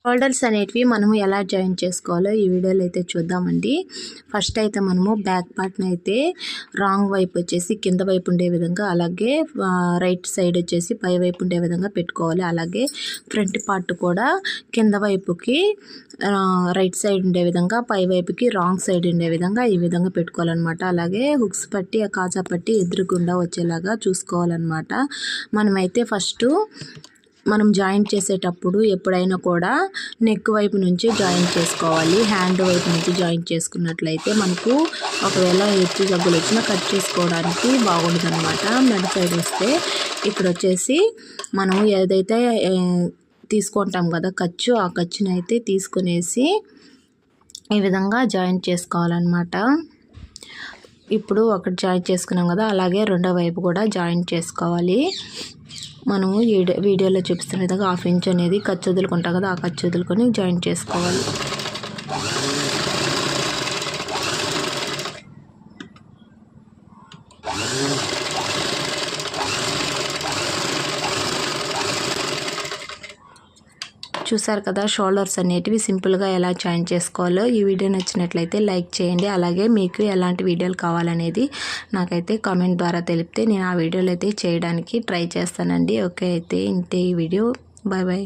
Shoulders అనేటివి మనము ఎలా జాయిన్ చేసుకోవాలో ఈ వీడియోలో అయితే చూద్దామండి. ఫస్ట్ అయితే మనము బ్యాక్ పార్ట్ని అయితే రాంగ్ వైపు వచ్చేసి కింద వైపు ఉండే విధంగా, అలాగే రైట్ సైడ్ వచ్చేసి పై వైపు ఉండే విధంగా పెట్టుకోవాలి. అలాగే ఫ్రంట్ పార్ట్ కూడా కింద వైపుకి రైట్ సైడ్ ఉండే విధంగా, పై వైపుకి రాంగ్ సైడ్ ఉండే విధంగా ఈ విధంగా పెట్టుకోవాలన్నమాట. అలాగే హుక్స్ పట్టి ఆ కాజా పట్టి ఎదురుగుండా వచ్చేలాగా చూసుకోవాలన్నమాట. మనమైతే ఫస్ట్ మనం జాయింట్ చేసేటప్పుడు ఎప్పుడైనా కూడా నెక్ వైపు నుంచి జాయింట్ చేసుకోవాలి. హ్యాండ్ వైపు నుంచి జాయింట్ చేసుకున్నట్లయితే మనకు ఒకవేళ హెచ్చు తగ్గులు వచ్చినా కట్ చేసుకోవడానికి బాగుంటుంది అనమాట. మెడ సైడ్ వస్తే ఇక్కడ వచ్చేసి మనం ఏదైతే తీసుకుంటాం కదా ఖర్చు, ఆ ఖర్చుని అయితే తీసుకునేసి ఈ విధంగా జాయింట్ చేసుకోవాలన్నమాట. ఇప్పుడు ఒకటి జాయింట్ చేసుకున్నాం కదా, అలాగే రెండో వైపు కూడా జాయింట్ చేసుకోవాలి. మనము వీడియోలో చూపిస్తున్న విధంగా 1/2 ఇంచ్ అనేది ఖర్చు వదులుకుంటాం కదా, ఆ ఖర్చు వదులుకొని జాయింట్ చేసుకోవాలి. చూసారు కదా షోల్డర్స్ అనేటివి సింపుల్గా ఎలా జాయిన్ చేసుకోవాలో. ఈ వీడియో నచ్చినట్లయితే లైక్ చేయండి. అలాగే మీకు ఎలాంటి వీడియోలు కావాలనేది నాకైతే కామెంట్ ద్వారా తెలిపితే నేను ఆ వీడియోలు అయితే చేయడానికి ట్రై చేస్తానండి. ఓకే, అయితే ఇంతే ఈ వీడియో. Bye bye.